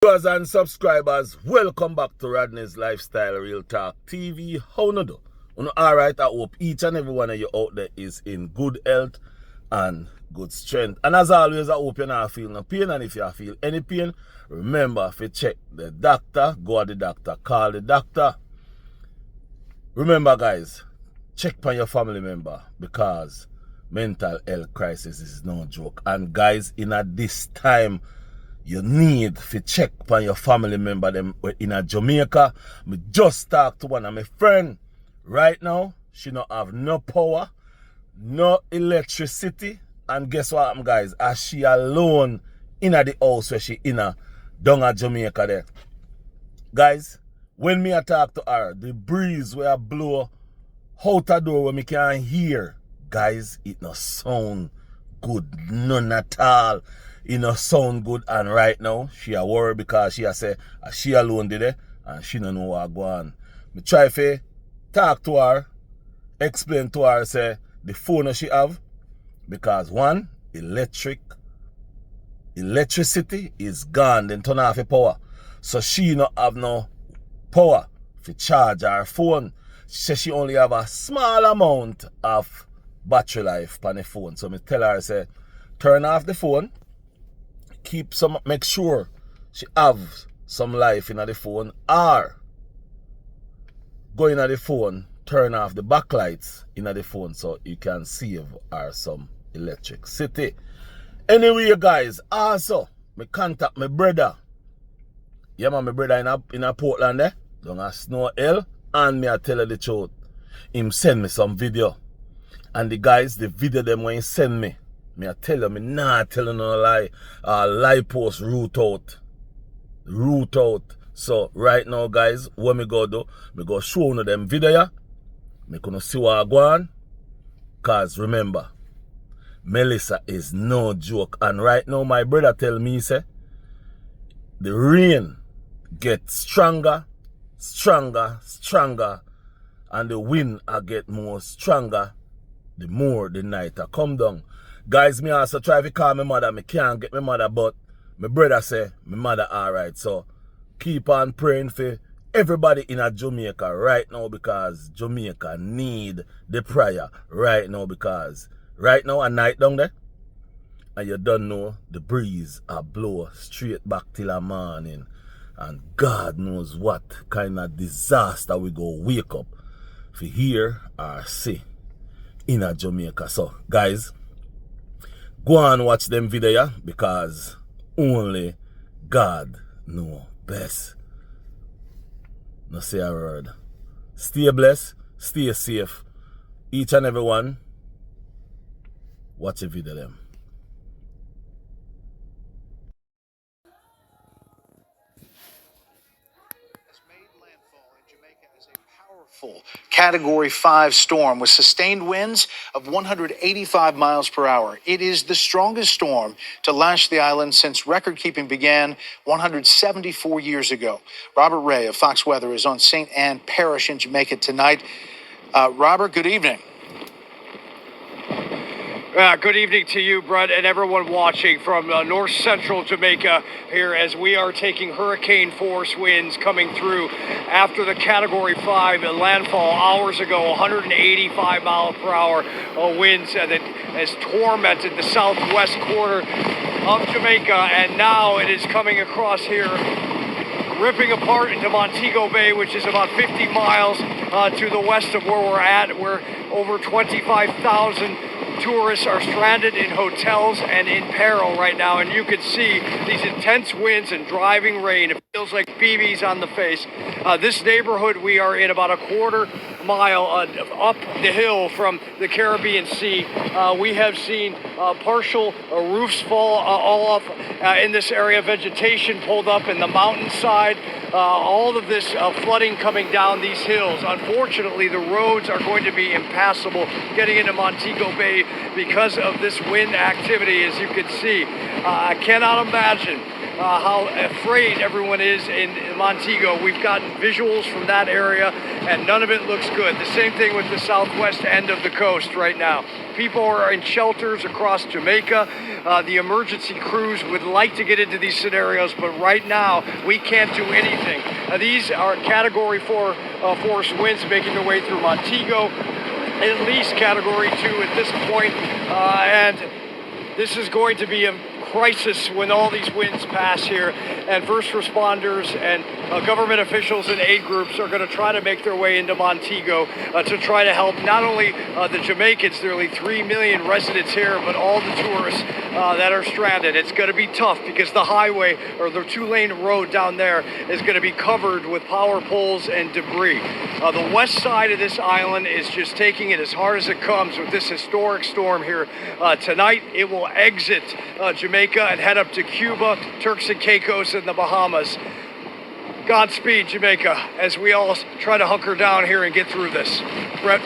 Viewers and subscribers, welcome back to Rodney's Lifestyle Real Talk TV. How no do? Alright, I hope each and every one of you out there is in good health and good strength. And as always, I hope you're not feeling no pain. And if you feel any pain, remember, if you check the doctor, go to the doctor, call the doctor. Remember, guys, check on your family member because mental health crisis is no joke. And guys, in at this time, you need to check on your family member them in a Jamaica. Me just talked to one of my friend right now. She not have no power, no electricity, and guess what, guys? As she alone in the house where she in a down at Jamaica there. Guys, when me I talk to her, the breeze where I blow out the door where me can hear, guys, it no sound good, none at all. It no sound good, and right now she a worry because she a say she alone did it and she don't know what go on. Me try to talk to her, explain to her, say the phone she have, because one, electricity is gone, then turn off the power. So she not have no power to charge her phone. She says she only have a small amount of battery life on the phone. So me tell her, say, turn off the phone, make sure she have some life in the phone, or go in the phone, turn off the backlights in the phone so you can save her some electricity. Anyway, guys, also me contact my brother. Yeah, man, my brother in a Portland there, down at Snow Hill, and me I tell her the truth. Him send me some video. And the guys, the video them when he send me I tell you, me not telling no lie. Lie post root out. So right now, guys, what me go do? Me go show you them video ya. Me gonna see what I go on. Cause remember, Melissa is no joke. And right now, my brother tell me, say, the rain gets stronger, and the wind I get more stronger the more the night I come down. Guys, me also try to call my mother. Me can't get my mother, but my brother say my mother alright. So keep on praying for everybody in a Jamaica right now, because Jamaica need the prayer right now, because right now at night down there, and you don't know, the breeze a blow straight back till the morning, and God knows what kind of disaster we go wake up for hear or see in a Jamaica. So guys, go and watch them video, yeah, because only God know best. No say a word. Stay blessed, stay safe. Each and every one, watch the video them. Category 5 storm with sustained winds of 185 miles per hour. It is the strongest storm to lash the island since record-keeping began 174 years ago. Robert Ray of Fox Weather is on St. Ann Parish in Jamaica tonight. Robert, good evening. Good evening to you, Brett, and everyone watching from north central Jamaica here as we are taking hurricane force winds coming through after the Category 5 landfall hours ago. 185 mile per hour winds that has tormented the southwest corner of Jamaica, and now it is coming across here, ripping apart into Montego Bay, which is about 50 miles to the west of where we're at, where over 25,000 tourists are stranded in hotels and in peril right now, and you can see these intense winds and driving rain. It feels like BBs on the face. This neighborhood we are in about a quarter mile up the hill from the Caribbean Sea. We have seen partial roofs fall all off in this area, vegetation pulled up in the mountainside. All of this flooding coming down these hills. Unfortunately, the roads are going to be impassable getting into Montego Bay because of this wind activity, as you can see. I cannot imagine how afraid everyone is in Montego. We've gotten visuals from that area, and none of it looks good. The same thing with the southwest end of the coast right now. People are in shelters across Jamaica. The emergency crews would like to get into these scenarios, but right now we can't do anything. These are Category 4 force winds making their way through Montego, at least Category 2 at this point, and this is going to be a crisis when all these winds pass here, and first responders and government officials and aid groups are going to try to make their way into Montego to try to help not only the Jamaicans, nearly 3 million residents here, but all the tourists that are stranded. It's going to be tough because the highway, or the 2-lane road down there, is going to be covered with power poles and debris. The west side of this island is just taking it as hard as it comes with this historic storm here tonight. It will exit Jamaica and head up to Cuba, Turks and Caicos, and the Bahamas. Godspeed, Jamaica, as we all try to hunker down here and get through this. Brett?